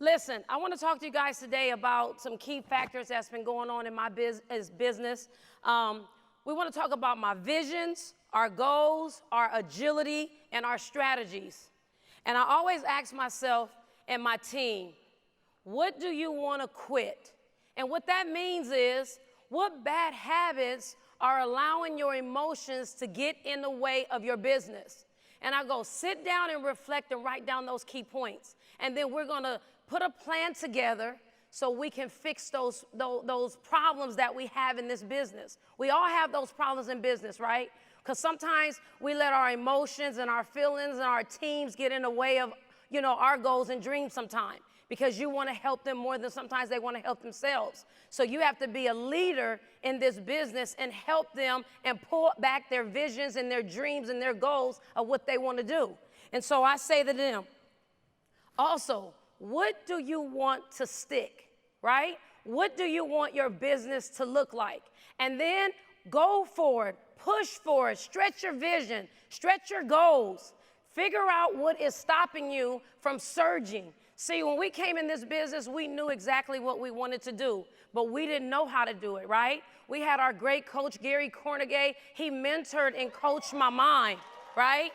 Listen, I want to talk to you guys today about some key factors that's been going on in my business. We want to talk about my visions, our goals, our agility, and our strategies. And I always ask myself and my team, what do you want to quit? And what that means is, what bad habits are allowing your emotions to get in the way of your business? And I go, sit down and reflect and write down those key points. And then we're going to put a plan together so we can fix those problems that we have in this business. We all have those problems in business, right? Because sometimes we let our emotions and our feelings and our teams get in the way of, our goals and dreams sometimes, because you want to help them more than sometimes they want to help themselves. So you have to be a leader in this business and help them and pull back their visions and their dreams and their goals of what they want to do. And so I say to them, also, what do you want to stick, right? What do you want your business to look like? And then go for it, push for it, stretch your vision, stretch your goals. Figure out what is stopping you from surging. See, when we came in this business, we knew exactly what we wanted to do, but we didn't know how to do it, right? We had our great coach, Gary Cornegay. He mentored and coached my mind, right?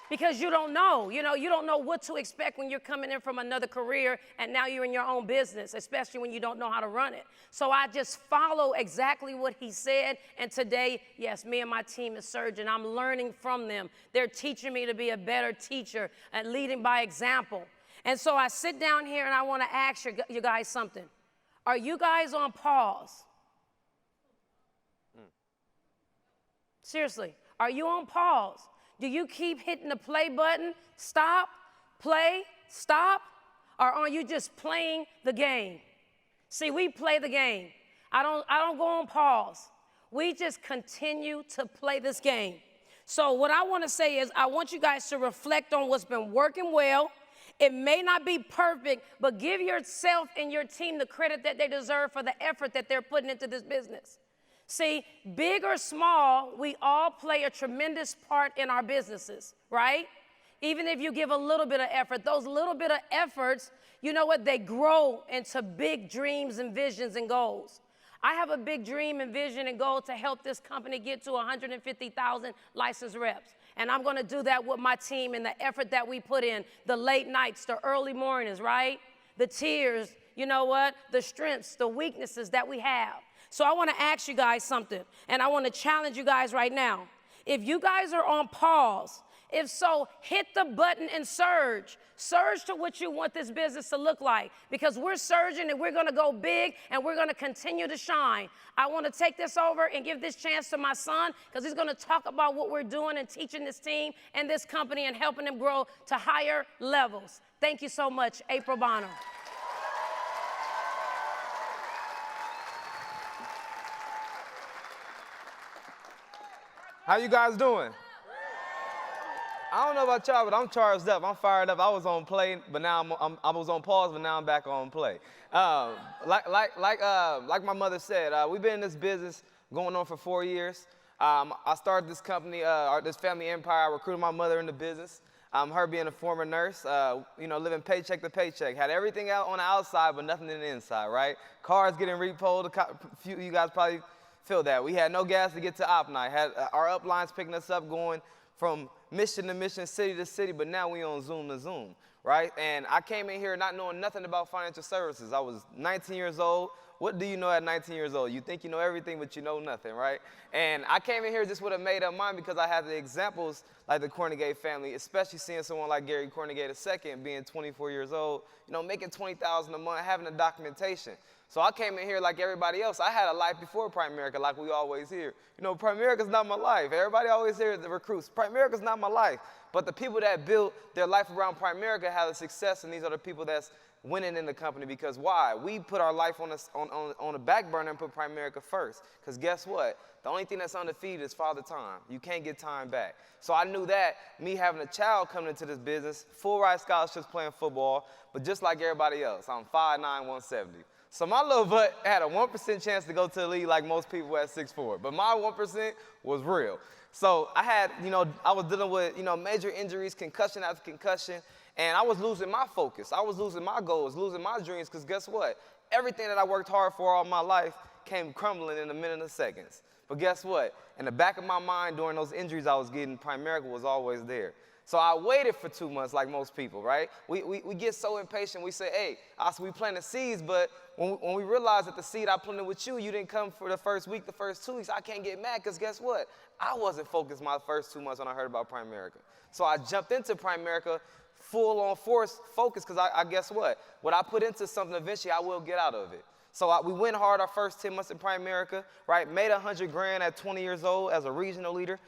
Because you don't know, you don't know what to expect when you're coming in from another career and now you're in your own business, especially when you don't know how to run it. So I just follow exactly what he said. And today, yes, me and my team is surging. I'm learning from them. They're teaching me to be a better teacher and leading by example. And so I sit down here and I want to ask you guys something. Are you guys on pause? Seriously, are you on pause? Do you keep hitting the play button, stop, play, stop? Or are you just playing the game? See, we play the game. I don't go on pause. We just continue to play this game. So what I want to say is I want you guys to reflect on what's been working well. It may not be perfect, but give yourself and your team the credit that they deserve for the effort that they're putting into this business. See, big or small, we all play a tremendous part in our businesses, right? Even if you give a little bit of effort, those little bit of efforts, you know what, they grow into big dreams and visions and goals. I have a big dream and vision and goal to help this company get to 150,000 licensed reps. And I'm going to do that with my team and the effort that we put in, the late nights, the early mornings, right? The tears, the strengths, the weaknesses that we have. So I want to ask you guys something, and I want to challenge you guys right now. If you guys are on pause, if so, hit the button and surge. Surge to what you want this business to look like, because we're surging and we're going to go big and we're going to continue to shine. I want to take this over and give this chance to my son, because he's going to talk about what we're doing and teaching this team and this company and helping them grow to higher levels. Thank you so much, April Bonner. How you guys doing? I don't know about y'all, but I'm charged up. I'm fired up. I was on play, but now I was on pause, but now I'm back on play. Like my mother said, we've been in this business going on for 4 years. I started this company, this family empire. I recruited my mother in the business. Her being a former nurse, living paycheck to paycheck. Had everything out on the outside, but nothing in the inside, right? Cars getting repoed. You guys probably feel that. We had no gas to get to op night. Had our uplines picking us up going from mission to mission, city to city, but now we on Zoom to Zoom, right? And I came in here not knowing nothing about financial services. I was 19 years old. What do you know at 19 years old? You think you know everything, but you know nothing, right? And I came in here just with a made-up mind because I had the examples like the Cornegay family, especially seeing someone like Gary Cornegay II being 24 years old, making $20,000 a month, having the documentation. So I came in here like everybody else. I had a life before Primerica, like we always hear. Primerica's not my life. Everybody always hears the recruits. Primerica's not my life. But the people that built their life around Primerica have the success, and these are the people that's winning in the company. Because why? We put our life on the back burner and put Primerica first. Because guess what? The only thing that's undefeated is Father Time. You can't get time back. So I knew that, me having a child coming into this business, full ride scholarships playing football, but just like everybody else, I'm 5'9", 170. So my little butt had a 1% chance to go to the league like most people at 6'4", but my 1% was real. So I had, I was dealing with, major injuries, concussion after concussion, And I was losing my focus. I was losing my goals, losing my dreams, because guess what? Everything that I worked hard for all my life came crumbling in a minute of seconds. But guess what? In the back of my mind during those injuries I was getting, Primerica was always there. So I waited for 2 months like most people, right? We get so impatient. We say, hey, we planted seeds, but when we realize that the seed I planted with you, you didn't come for the first week, the first 2 weeks, I can't get mad because guess what? I wasn't focused my first 2 months when I heard about Primerica. So I jumped into Primerica full on force focus because I guess what? What I put into something eventually I will get out of it. So we went hard our first 10 months in Primerica, right? Made $100,000 at 20 years old as a regional leader.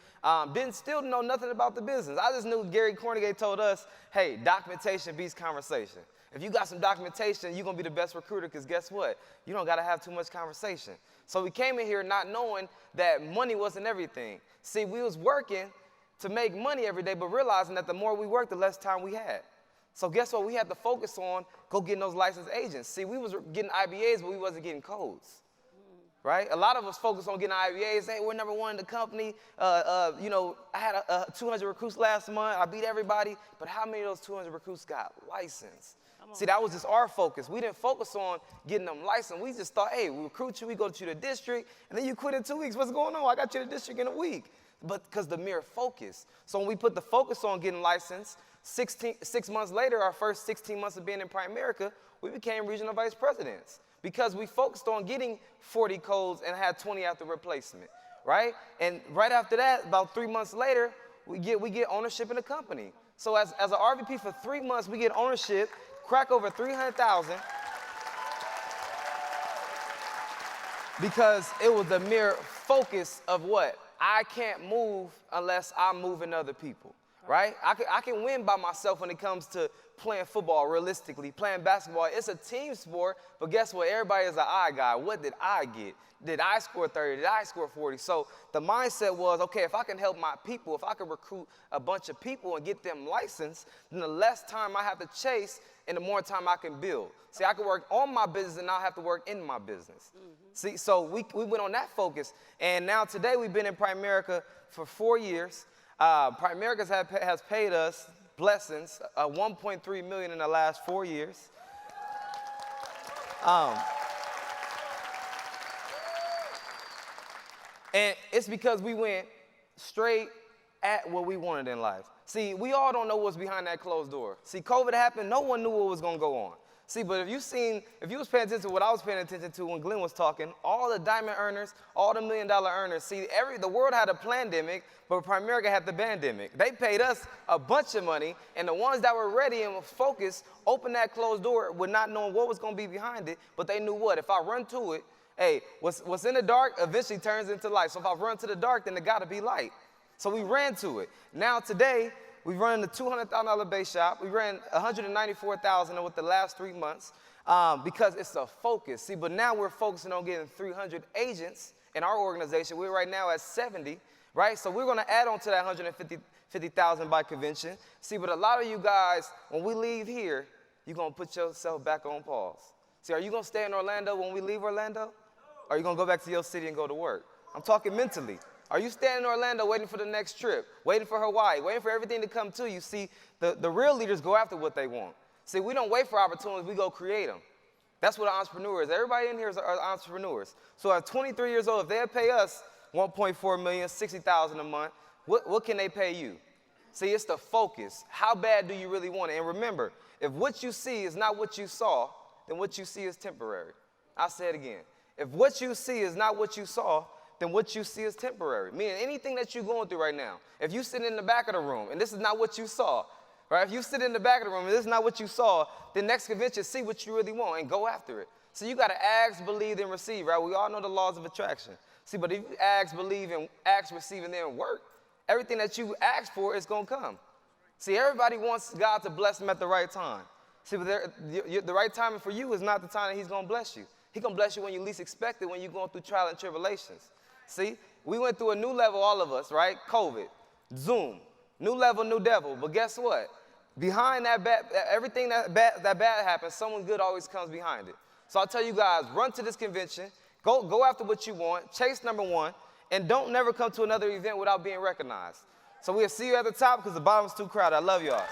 Didn't still know nothing about the business. I just knew Gary Cornegay told us, hey, documentation beats conversation. If you got some documentation, you're going to be the best recruiter because guess what? You don't got to have too much conversation. So we came in here not knowing that money wasn't everything. See, we was working to make money every day, but realizing that the more we worked, the less time we had. So guess what? We had to focus on go getting those licensed agents. See, we was getting IBAs, but we wasn't getting codes, right? A lot of us focused on getting IBAs. Hey, we're number one in the company. You know, I had 200 recruits last month. I beat everybody. But how many of those 200 recruits got licensed? See, that was just our focus. We didn't focus on getting them licensed. We just thought, hey, we recruit you, we go to the district, and then you quit in 2 weeks. What's going on? I got you to the district in a week. But because the mere focus. So when we put the focus on getting licensed, 6 months later, our first 16 months of being in Primerica, we became regional vice presidents because we focused on getting 40 codes and had 20 after replacement, right? And right after that, about 3 months later, we get ownership in the company. So as an RVP for 3 months, we get ownership, crack over 300,000 because it was the mere focus of what? I can't move unless I'm moving other people. Right? I can win by myself when it comes to playing football realistically, playing basketball. It's a team sport, but guess what? Everybody is an I guy. What did I get? Did I score 30? Did I score 40? So the mindset was, okay, if I can help my people, if I can recruit a bunch of people and get them licensed, then the less time I have to chase and the more time I can build. See, I can work on my business and not have to work in my business. See, so we went on that focus. And now today we've been in Primerica for 4 years. Primerica has paid us blessings, $1.3 million in the last 4 years. And it's because we went straight at what we wanted in life. See, we all don't know what's behind that closed door. See, COVID happened, no one knew what was gonna go on. See, but if you was paying attention to what I was paying attention to when Glenn was talking, all the diamond earners, all the $1 million earners, see, the world had a pandemic, but Primerica had the pandemic. They paid us a bunch of money, and the ones that were ready and focused opened that closed door with not knowing what was going to be behind it, but they knew what? If I run to it, hey, what's in the dark eventually turns into light. So if I run to the dark, then it got to be light. So we ran to it. Now today, we run the $200,000 base shop. We ran $194,000 with the last 3 months because it's a focus. See, but now we're focusing on getting 300 agents in our organization. We're right now at 70, right? So we're going to add on to that 150,000 by convention. See, but a lot of you guys, when we leave here, you're going to put yourself back on pause. See, are you going to stay in Orlando when we leave Orlando? Or are you going to go back to your city and go to work? I'm talking mentally. Are you staying in Orlando waiting for the next trip, waiting for Hawaii, waiting for everything to come to you? See, the real leaders go after what they want. See, we don't wait for opportunities, we go create them. That's what an entrepreneur is. Everybody in here are entrepreneurs. So at 23 years old, if they pay us $1.4 million, $60,000 a month, what can they pay you? See, it's the focus. How bad do you really want it? And remember, if what you see is not what you saw, then what you see is temporary. I'll say it again. If what you see is not what you saw, then what you see is temporary. Meaning anything that you're going through right now, if you sit in the back of the room and this is not what you saw, right? If you sit in the back of the room and this is not what you saw, then next convention, see what you really want and go after it. So you got to ask, believe, and receive, right? We all know the laws of attraction. See, but if you ask, believe, and ask, receive, and then work, everything that you ask for is going to come. See, everybody wants God to bless them at the right time. See, but the right timing for you is not the time that he's going to bless you. He's going to bless you when you least expect it, when you're going through trial and tribulations. See, we went through a new level, all of us, right? COVID, Zoom, new level, new devil. But guess what? Behind that bad, everything that bad happens, someone good always comes behind it. So I'll tell you guys, run to this convention, go after what you want, chase number one, and don't never come to another event without being recognized. So we'll see you at the top because the bottom's too crowded. I love y'all.